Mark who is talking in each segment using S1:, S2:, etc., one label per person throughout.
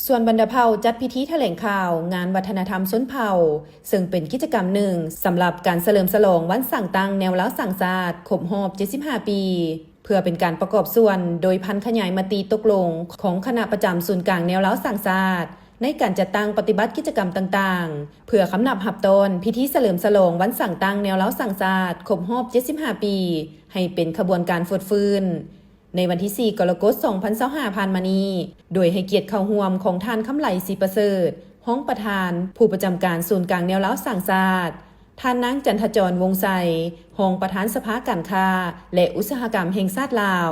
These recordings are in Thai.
S1: ส่วนบรรดาเผ่าจัดพิธีแถลงข่าวงานวัฒนธรรมชนเผ่าซึ่งเป็นกิจกรรมหนึ่งสำหรับการเฉลิมฉลองวันสั่งตั้งแนวเล้าสั่งศาสตร์ครบรอบ75 ปีเพื่อเป็นการประกอบส่วนโดยพันขยายมติตกลงของคณะประจำศูนย์กลางแนวเล้าสั่งศาสตร์ในการจัดตั้งปฏิบัติกิจกรรมต่างๆเพื่อคำนับหับตนพิธีเฉลิมฉลองวันสั่งตั้งแนวเล้าสั่งศาสตร์ครบรอบ75 ปีให้เป็นขบวนการฟดฟื้นในวันที่ 4 กรกฎาคม 2025 ผ่านมานี้โดยให้เกียรติเข้าร่วมของท่านคำไหลศรีประเสริฐห้องประธานผู้ประจำการศูนย์กลางแนวเล้าสั่งศาสตร์ท่านนางจันทจรวงศ์ใสห้องประธานสภาการค้าและอุตสาหกรรมแห่งชาติลาว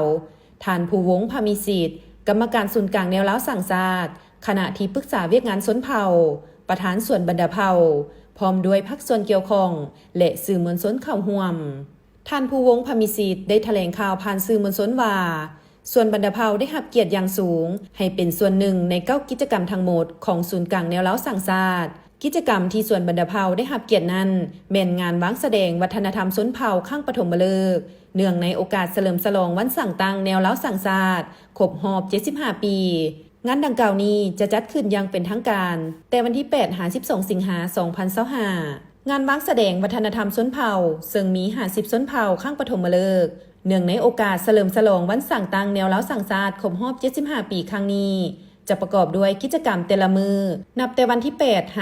S1: ท่านผู้วงศ์พามิสิทธิ์กรรมการศูนย์กลางแนวเล้าสั่งศาสตร์คณะที่ปรึกษาเวียกงานชนเผ่าประธานส่วนบรรดาเผ่าพร้อมด้วยภาคส่วนเกี่ยวข้องและสื่อมวลชนเข้าร่วมท่านผู้วงศ์พามิสิทธิ์ได้แถลงข่าวผ่านสื่อมวลชนว่าส่วนบรรดาเผ่าได้รับเกียรติอย่างสูงให้เป็นส่วนหนึ่งใน9กิจกรรมทั้งหมดของศูนย์กลางแนวเล้าสั่งศาสตร์กิจกรรมที่ส่วนบรรดาเผ่าได้รับเกียรตินั้นแม่นงานวางแสดงวัฒนธรรมชนเผ่าข้างปฐมฤกษ์เนื่องในโอกาสเฉลิมฉลองวันสั่งตั้งแนวเล้าสั่งศาสตร์ครบรอบ75 ปีงานดังกล่าวนี้จะจัดขึ้นอย่างเป็นทางการแต่วันที่8-12 สิงหาคม 2025งานวางแสดงวัฒนธรรมชนเผ่าซึ่งมี50ชนเผ่าข้างปฐมฤกษ์เนื่องในโอกาสเฉลิมฉลองวันสั่งตั้งแนวเล้าสั่งศาสตร์ครบรอบ75 ปีครั้งนี้จะประกอบด้วยกิจกรรมแต่ละมือนับแต่วันที่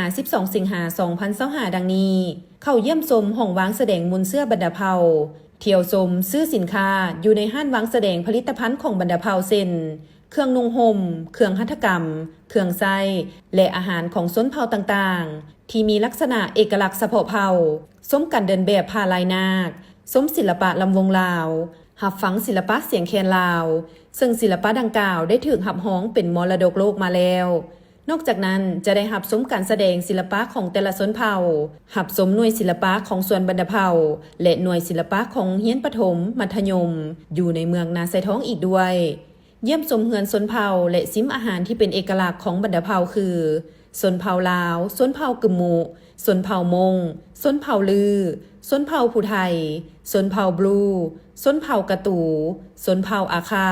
S1: 8-12 สิงหาคม 2025ดังนี้เข้าเยี่ยมชมห้องวางแสดงมุนเสื้อบรรดาเผ่าเที่ยวชมซื้อสินค้าอยู่ในห้างวางแสดงผลิตภัณฑ์ของบรรดาเผ่าเช่นเครื่องนุ่งห่มเครื่องหัตถกรรมเครื่องไส้และอาหารของชนเผ่าต่างๆที่มีลักษณะเอกลักษณ์เฉพาะเผ่าสมกันเดินแบบผ้าลายนาคสมศิลปะลำวงลาวหับฝังศิลปะเสียงแคนลาวซึ่งศิลปะดังกล่าวได้ถูกหับฮ้องเป็นมรดกโลกมาแล้วนอกจากนั้นจะได้หับสมการแสดงศิลปะของแต่ละชนเผ่าหับสมหน่วยศิลปะของส่วนบรรดาเผ่าและหน่วยศิลปะของเฮียนประถมมัธยมอยู่ในเมืองนาไซท้องอีกด้วยเยี่ยมชมเฮือนชนเผ่าและซิมอาหารที่เป็นเอกลักษณ์ของบรรดาเผ่าคือชนเผ่าลาวชนเผ่ากึมมุชนเผ่ามงชนเผ่าลือชนเผ่าผู้ไทยชนเผ่าบลูชนเผ่ากะตูชนเผ่าอาคา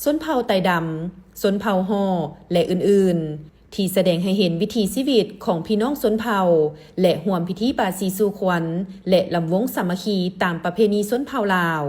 S1: ชนเผ่าไตดำชนเผ่าห่อและอื่นๆที่แสดงให้เห็นวิถีชีวิตของพี่น้องชนเผ่าและร่วมพิธีบาสีสู่ขวัญและลำวงสามัคคีตามประเพณีชนเผ่าลาว